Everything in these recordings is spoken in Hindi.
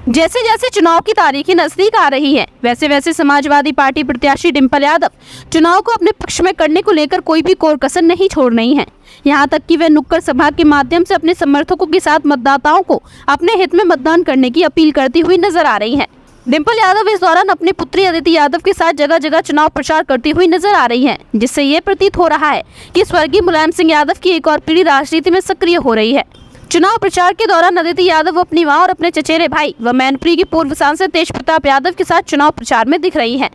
जैसे जैसे चुनाव की तारीखें नजदीक आ रही हैं, वैसे वैसे समाजवादी पार्टी प्रत्याशी डिंपल यादव चुनाव को अपने पक्ष में करने को लेकर कोई भी कोर कसर नहीं छोड़ रही हैं। यहां तक कि वे नुक्कड़ सभा के माध्यम से अपने समर्थकों के साथ मतदाताओं को अपने हित में मतदान करने की अपील करती हुई नजर आ रही हैं। डिंपल यादव इस दौरान अपनी पुत्री अदिति यादव के साथ जगह जगह चुनाव प्रचार करती हुई नजर आ रही हैं, जिससे ये प्रतीत हो रहा है कि स्वर्गीय मुलायम सिंह यादव की एक और पीढ़ी राजनीति में सक्रिय हो रही है। चुनाव प्रचार के दौरान अदिति यादव अपनी मां और अपने चचेरे भाई व मैनपुरी की पूर्व सांसद तेज प्रताप यादव के साथ चुनाव प्रचार में दिख रही हैं,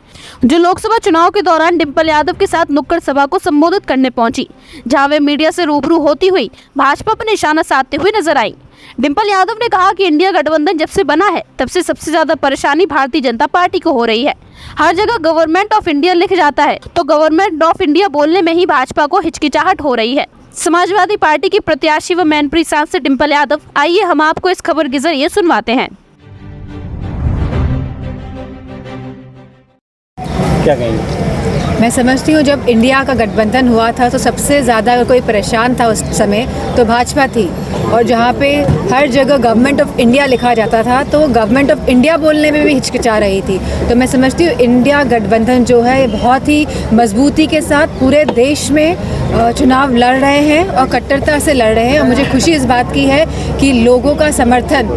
जो लोकसभा चुनाव के दौरान डिंपल यादव के साथ नुक्कड़ सभा को संबोधित करने पहुंची, जहां वे मीडिया से रूबरू होती हुई भाजपा पर निशाना साधते हुए नजर आई। डिंपल यादव ने कहा कि इंडिया गठबंधन जब से बना है तब से सबसे ज्यादा परेशानी भारतीय जनता पार्टी को हो रही है। हर जगह गवर्नमेंट ऑफ इंडिया लिख जाता है तो गवर्नमेंट ऑफ इंडिया बोलने में ही भाजपा को हिचकिचाहट हो रही है। समाजवादी पार्टी की प्रत्याशी व मैनपुरी सांसद डिंपल यादव, आइए हम आपको इस खबर के जरिए सुनवाते हैं। क्या कहेंगे? मैं समझती हूँ जब इंडिया का गठबंधन हुआ था तो सबसे ज़्यादा अगर कोई परेशान था उस समय तो भाजपा थी, और जहाँ पे हर जगह गवर्नमेंट ऑफ इंडिया लिखा जाता था तो गवर्नमेंट ऑफ इंडिया बोलने में भी हिचकिचा रही थी। तो मैं समझती हूँ इंडिया गठबंधन जो है बहुत ही मजबूती के साथ पूरे देश में चुनाव लड़ रहे हैं और कट्टरता से लड़ रहे हैं, और मुझे खुशी इस बात की है कि लोगों का समर्थन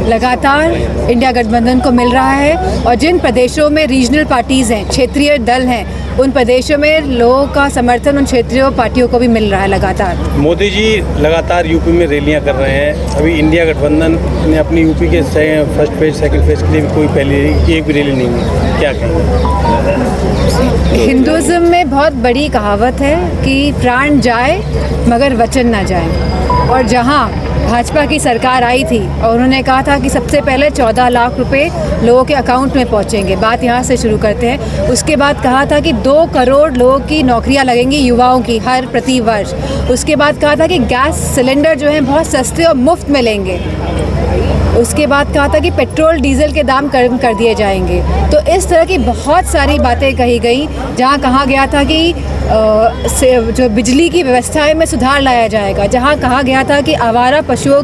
लगातार इंडिया गठबंधन को मिल रहा है। और जिन प्रदेशों में रीजनल पार्टीज़ हैं, क्षेत्रीय दल हैं, उन प्रदेशों में लोगों का समर्थन उन क्षेत्रीय पार्टियों को भी मिल रहा है लगातार। मोदी जी लगातार यूपी में रैलियां कर रहे हैं। अभी इंडिया गठबंधन ने अपनी यूपी के फर्स्ट फेज सेकंड फेज के लिए कोई पहले एक भी रैली नहीं हुई, क्या कहेंगे? हिंदुज़्म में बहुत बड़ी कहावत है कि प्राण जाए मगर वचन ना जाए, और जहाँ भाजपा की सरकार आई थी और उन्होंने कहा था कि सबसे पहले 14 लाख रुपए लोगों के अकाउंट में पहुंचेंगे, बात यहाँ से शुरू करते हैं। उसके बाद कहा था कि 2 करोड़ लोगों की नौकरियां लगेंगी युवाओं की हर प्रति वर्ष। उसके बाद कहा था कि गैस सिलेंडर जो है बहुत सस्ते और मुफ्त मिलेंगे। उसके बाद कहा था कि पेट्रोल डीजल के दाम कम कर दिए जाएंगे। तो इस तरह की बहुत सारी बातें कही गई, जहाँ कहा गया था कि जो बिजली की व्यवस्था में सुधार लाया जाएगा, जहाँ कहा गया था कि आवारा पशुओं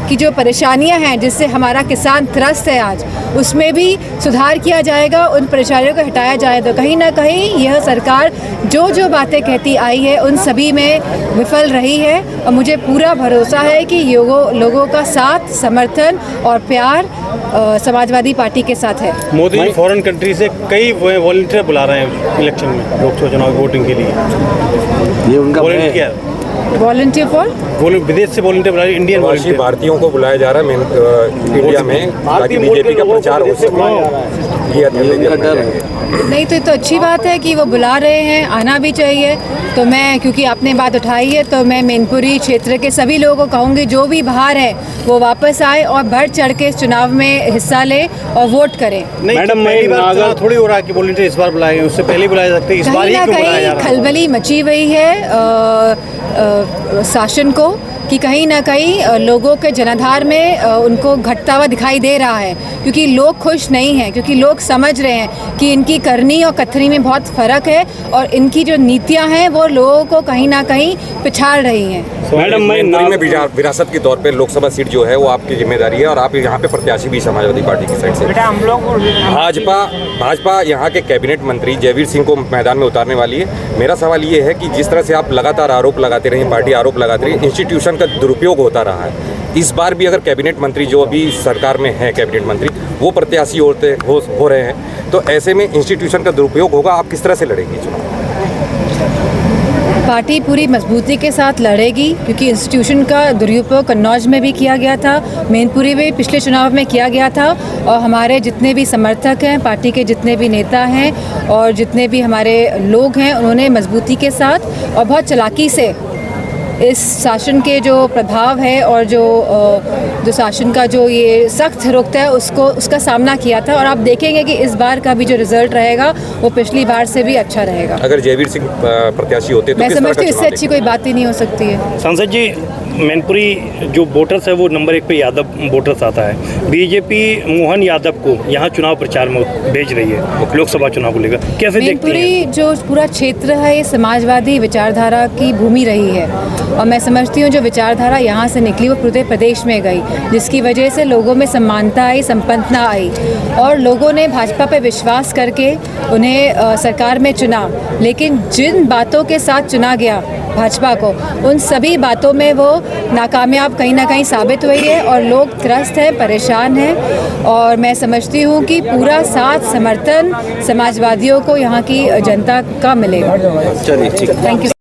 की जो परेशानियां हैं जिससे हमारा किसान त्रस्त है आज, उसमें भी सुधार किया जाएगा, उन परेशानियों को हटाया जाएगा। तो कहीं ना कहीं यह सरकार जो जो बातें कहती आई है उन सभी में विफल रही है, और मुझे पूरा भरोसा है कि लोगों का साथ, समर्थन और प्यार समाजवादी पार्टी के साथ है। मोदी जी फॉरेन कंट्री से कई वॉलंटियर बुला रहे हैं इलेक्शन में, लोकसभा चुनाव वोटिंग के लिए। ये उनका वॉलंटियर फॉर विदेश से वॉलंटियर बुला रहे, इंडियन वॉलंटियर भारतीयों को बुलाया जा रहा है इंडिया में, ताकि बीजेपी का प्रचार हो सके। ये नहीं तो ये तो अच्छी बात है कि वो बुला रहे हैं, आना भी चाहिए। तो मैं, क्योंकि आपने बात उठाई है, तो मैं मैनपुरी क्षेत्र के सभी लोगों को कहूँगी जो भी बाहर है वो वापस आए और बढ़ चढ़ के इस चुनाव में हिस्सा ले और वोट करें। मैडम, पहली बार थोड़ी हो रहा है कि वॉलंटियर इस बार बुलाए गए, उससे पहले बुलाए सकते, इस बार ही क्यों बुलाया जा रहा है? खलबली मची हुई है शासन को कि कहीं ना कहीं लोगों के जनाधार में उनको घटता हुआ दिखाई दे रहा है, क्योंकि लोग खुश नहीं हैं, क्योंकि लोग समझ रहे हैं कि इनकी करनी और कथनी में बहुत फ़र्क है, और इनकी जो नीतियां हैं वो लोगों को कहीं ना कहीं पिछाड़ रही हैं। मैडम, मैनपुरी में विरासत के तौर पे लोकसभा सीट जो है वो आपकी जिम्मेदारी है, और आप यहाँ पे प्रत्याशी भी समाजवादी पार्टी की साइड से। भाजपा यहाँ के कैबिनेट मंत्री जयवीर सिंह को मैदान में उतारने वाली है। मेरा सवाल ये है कि जिस तरह से आप लगातार आरोप लगाते रहे, पार्टी आरोप लगाती रही, इंस्टीट्यूशन का दुरुपयोग होता रहा है, इस बार भी अगर कैबिनेट मंत्री जो अभी सरकार में है, कैबिनेट मंत्री वो प्रत्याशी हो रहे हैं, तो ऐसे में इंस्टीट्यूशन का दुरुपयोग होगा, आप किस तरह से लड़ेंगे चुनाव? पार्टी पूरी मजबूती के साथ लड़ेगी, क्योंकि इंस्टीट्यूशन का दुरुपयोग कन्नौज में भी किया गया था, मैनपुरी में पिछले चुनाव में किया गया था, और हमारे जितने भी समर्थक हैं, पार्टी के जितने भी नेता हैं और जितने भी हमारे लोग हैं, उन्होंने मजबूती के साथ और बहुत चालाकी से इस शासन के जो प्रभाव है और जो शासन का जो ये सख्त रुख है उसका सामना किया था, और आप देखेंगे कि इस बार का भी जो रिजल्ट रहेगा वो पिछली बार से भी अच्छा रहेगा। अगर जयवीर सिंह प्रत्याशी होते तो मैं समझती हूँ इससे अच्छी कोई बात ही नहीं हो सकती है। सांसद जी, मैनपुरी जो वोटर्स है वो नंबर 1 पे यादव वोटर्स आता है। बीजेपी मोहन यादव को यहाँ चुनाव प्रचार में भेज रही है लोकसभा चुनाव को लेकर, कैसे देखते हैं? मैनपुरी जो पूरा क्षेत्र है ये समाजवादी विचारधारा की भूमि रही है, और मैं समझती हूँ जो विचारधारा यहाँ से निकली वो पूरे प्रदेश में गई, जिसकी वजह से लोगों में समानता आई, संपन्नता आई और लोगों ने भाजपा पर विश्वास करके उन्हें सरकार में चुना। लेकिन जिन बातों के साथ चुना गया भाजपा को, उन सभी बातों में वो नाकामयाब कहीं ना कहीं साबित हुई है और लोग त्रस्त हैं, परेशान हैं। और मैं समझती हूँ कि पूरा साथ समर्थन समाजवादियों को यहाँ की जनता का मिलेगा। चलिए ठीक है। Thank you.